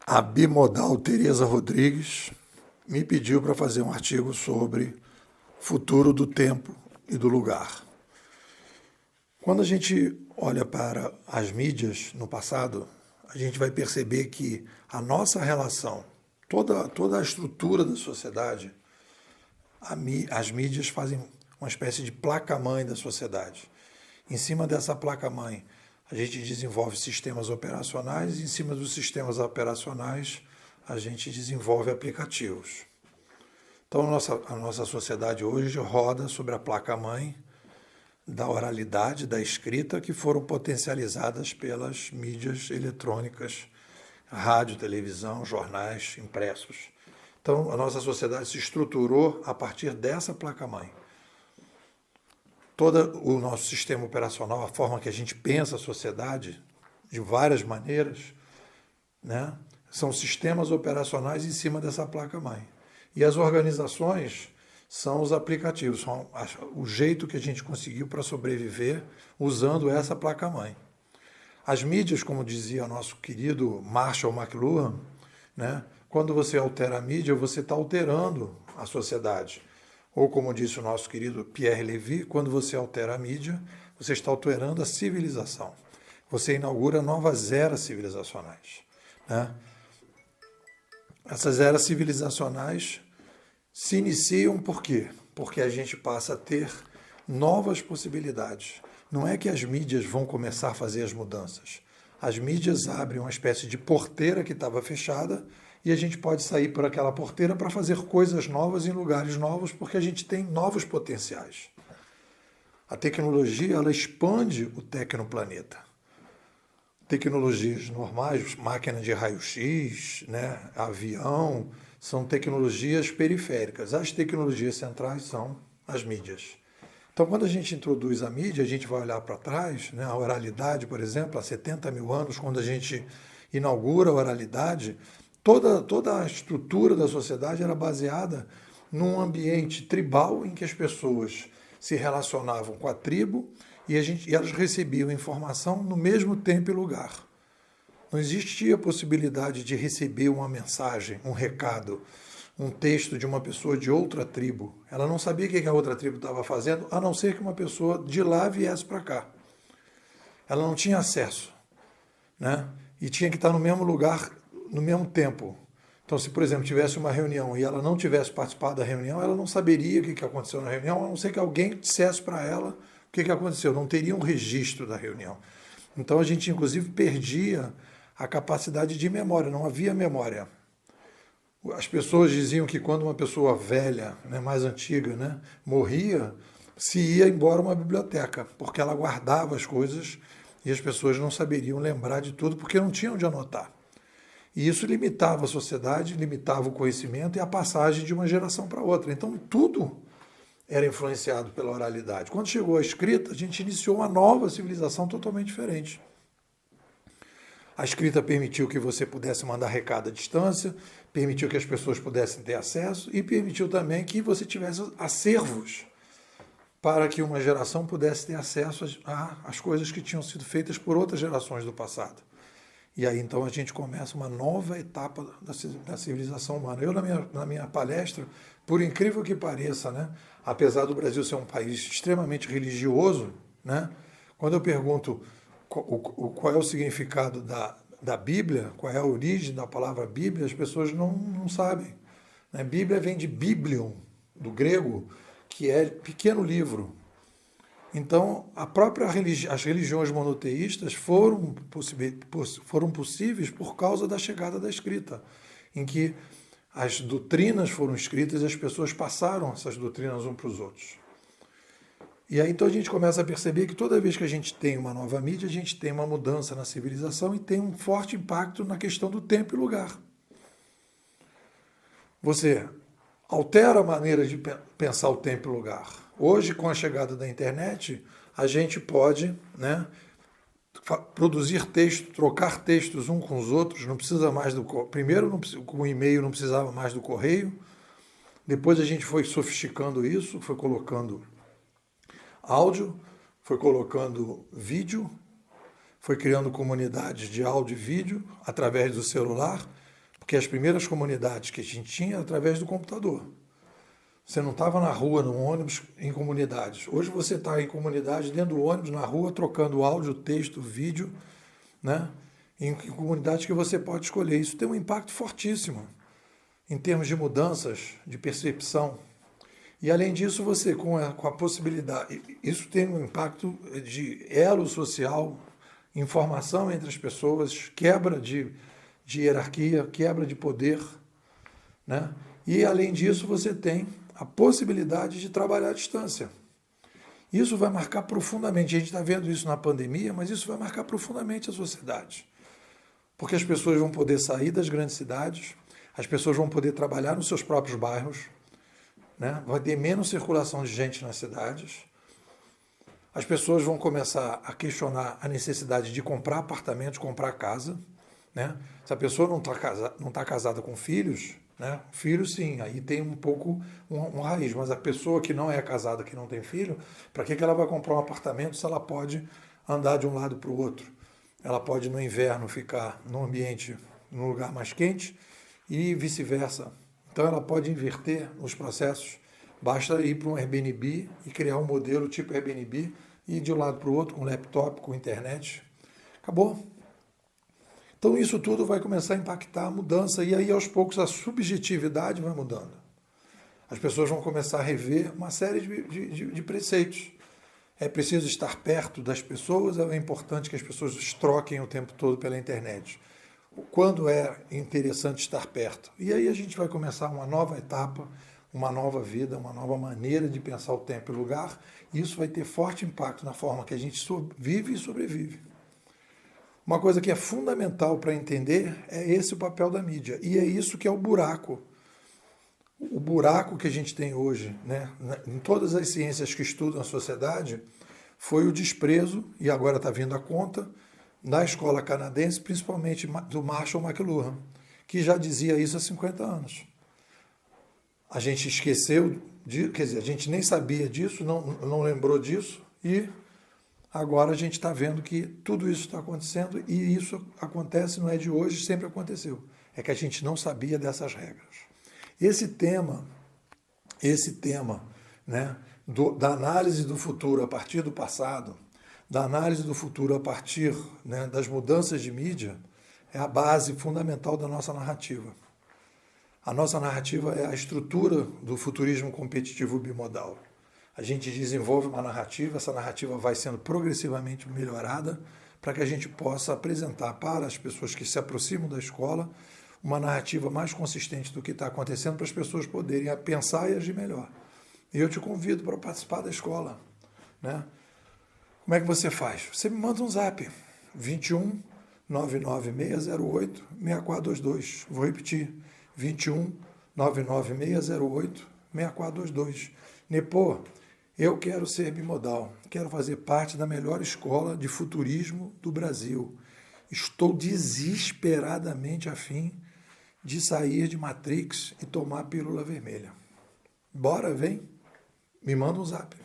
A bimodal Tereza Rodrigues me pediu para fazer um artigo sobre futuro do tempo e do lugar. Quando a gente olha para as mídias no passado, a gente vai perceber que a nossa relação, toda a estrutura da sociedade, as mídias fazem uma espécie de placa-mãe da sociedade. Em cima dessa placa-mãe, a gente desenvolve sistemas operacionais e em cima dos sistemas operacionais, a gente desenvolve aplicativos. Então, a nossa sociedade hoje roda sobre a placa-mãe da oralidade, da escrita, que foram potencializadas pelas mídias eletrônicas, rádio, televisão, jornais, impressos. Então, a nossa sociedade se estruturou a partir dessa placa-mãe. Todo o nosso sistema operacional, a forma que a gente pensa a sociedade, de várias maneiras, né, são sistemas operacionais em cima dessa placa-mãe. E as organizações são os aplicativos, são o jeito que a gente conseguiu para sobreviver usando essa placa-mãe. As mídias, como dizia nosso querido Marshall McLuhan, né, quando você altera a mídia, você está alterando a sociedade. Ou como disse o nosso querido Pierre Levy, quando você altera a mídia, você está alterando a civilização. Você inaugura novas eras civilizacionais, né? Essas eras civilizacionais se iniciam por quê? Porque a gente passa a ter novas possibilidades. Não é que as mídias vão começar a fazer as mudanças. As mídias abrem uma espécie de porteira que estava fechada e a gente pode sair por aquela porteira para fazer coisas novas em lugares novos, porque a gente tem novos potenciais. A tecnologia, ela expande o tecnoplaneta. Tecnologias normais, máquina de raio-x, né, avião, são tecnologias periféricas. As tecnologias centrais são as mídias. Então, quando a gente introduz a mídia, a gente vai olhar para trás, né, a oralidade, por exemplo, há 70 mil anos, quando a gente inaugura a oralidade, toda a estrutura da sociedade era baseada num ambiente tribal em que as pessoas se relacionavam com a tribo e elas recebiam informação no mesmo tempo e lugar. Não existia a possibilidade de receber uma mensagem, um recado, um texto de uma pessoa de outra tribo. Ela não sabia o que a outra tribo estava fazendo, a não ser que uma pessoa de lá viesse para cá. Ela não tinha acesso, né? E tinha que estar no mesmo lugar, no mesmo tempo. Então, se, por exemplo, tivesse uma reunião e ela não tivesse participado da reunião, ela não saberia o que aconteceu na reunião, a não ser que alguém dissesse para ela o que aconteceu. Não teria um registro da reunião. Então, a gente, inclusive, perdia a capacidade de memória, não havia memória. As pessoas diziam que quando uma pessoa velha, né, mais antiga, né, morria, se ia embora uma biblioteca, porque ela guardava as coisas e as pessoas não saberiam lembrar de tudo porque não tinham de anotar. E isso limitava a sociedade, limitava o conhecimento e a passagem de uma geração para outra. Então, tudo era influenciado pela oralidade. Quando chegou a escrita, a gente iniciou uma nova civilização totalmente diferente. A escrita permitiu que você pudesse mandar recado à distância, permitiu que as pessoas pudessem ter acesso e permitiu também que você tivesse acervos para que uma geração pudesse ter acesso às coisas que tinham sido feitas por outras gerações do passado. E aí, então, a gente começa uma nova etapa da civilização humana. Eu, na minha palestra, por incrível que pareça, né, apesar do Brasil ser um país extremamente religioso, né, quando eu pergunto qual é o significado da Bíblia, qual é a origem da palavra Bíblia, as pessoas não sabem. Né? Bíblia vem de biblion, do grego, que é pequeno livro. Então, as religiões monoteístas foram possíveis por causa da chegada da escrita, em que as doutrinas foram escritas e as pessoas passaram essas doutrinas uns para os outros. E aí então a gente começa a perceber que toda vez que a gente tem uma nova mídia, a gente tem uma mudança na civilização e tem um forte impacto na questão do tempo e lugar. Você altera a maneira de pensar o tempo e lugar. Hoje, com a chegada da internet, a gente pode, né, produzir texto, trocar textos uns com os outros, não precisa mais do... Primeiro, com o e-mail não precisava mais do correio, depois a gente foi sofisticando isso, foi colocando áudio, foi colocando vídeo, foi criando comunidades de áudio e vídeo através do celular, Porque as primeiras comunidades que a gente tinha era através do computador. Você não estava na rua, no ônibus, em comunidades. Hoje você está em comunidade, dentro do ônibus, na rua, trocando áudio, texto, vídeo, né? Em comunidades que você pode escolher. Isso tem um impacto fortíssimo em termos de mudanças, de percepção. E, além disso, você, com a possibilidade... Isso tem um impacto de elo social, informação entre as pessoas, quebra de hierarquia, quebra de poder, né? E, além disso, você tem a possibilidade de trabalhar à distância. Isso vai marcar profundamente, a gente está vendo isso na pandemia, mas isso vai marcar profundamente a sociedade. Porque as pessoas vão poder sair das grandes cidades, as pessoas vão poder trabalhar nos seus próprios bairros, né? Vai ter menos circulação de gente nas cidades, as pessoas vão começar a questionar a necessidade de comprar apartamentos, comprar casa, né? Se a pessoa não tá casada com filhos, né? Filho, sim, aí tem um pouco um raiz, mas a pessoa que não é casada, que não tem filho, para que ela vai comprar um apartamento se ela pode andar de um lado para o outro? Ela pode, no inverno, ficar num ambiente, num lugar mais quente e vice-versa. Então, ela pode inverter os processos. Basta ir para um Airbnb e criar um modelo tipo Airbnb e ir de um lado para o outro com laptop, com internet. Acabou. Então, isso tudo vai começar a impactar a mudança e aí, aos poucos, a subjetividade vai mudando. As pessoas vão começar a rever uma série de preceitos. É preciso estar perto das pessoas, é importante que as pessoas troquem o tempo todo pela internet. Quando é interessante estar perto? E aí a gente vai começar uma nova etapa, uma nova vida, uma nova maneira de pensar o tempo e o lugar, e isso vai ter forte impacto na forma que a gente vive e sobrevive. Uma coisa que é fundamental para entender é esse o papel da mídia. E é isso que é o buraco. O buraco que a gente tem hoje, né, em todas as ciências que estudam a sociedade, foi o desprezo, e agora está vindo a conta, na escola canadense, principalmente do Marshall McLuhan, que já dizia isso há 50 anos. A gente esqueceu, quer dizer, a gente nem sabia disso, não lembrou disso, e agora a gente está vendo que tudo isso está acontecendo e isso acontece, não é de hoje, sempre aconteceu. É que a gente não sabia dessas regras. Esse tema, né, da análise do futuro a partir do passado, da análise do futuro a partir, né, das mudanças de mídia, é a base fundamental da nossa narrativa. A nossa narrativa é a estrutura do futurismo competitivo bimodal. A gente desenvolve uma narrativa, essa narrativa vai sendo progressivamente melhorada para que a gente possa apresentar para as pessoas que se aproximam da escola uma narrativa mais consistente do que está acontecendo para as pessoas poderem pensar e agir melhor. E eu te convido para participar da escola, né? Como é que você faz? Você me manda um zap, 21 99608 6422. Vou repetir, 21 99608 6422. Nepô, eu quero ser bimodal, quero fazer parte da melhor escola de futurismo do Brasil. Estou desesperadamente afim de sair de Matrix e tomar a pílula vermelha. Bora, vem? Me manda um zap.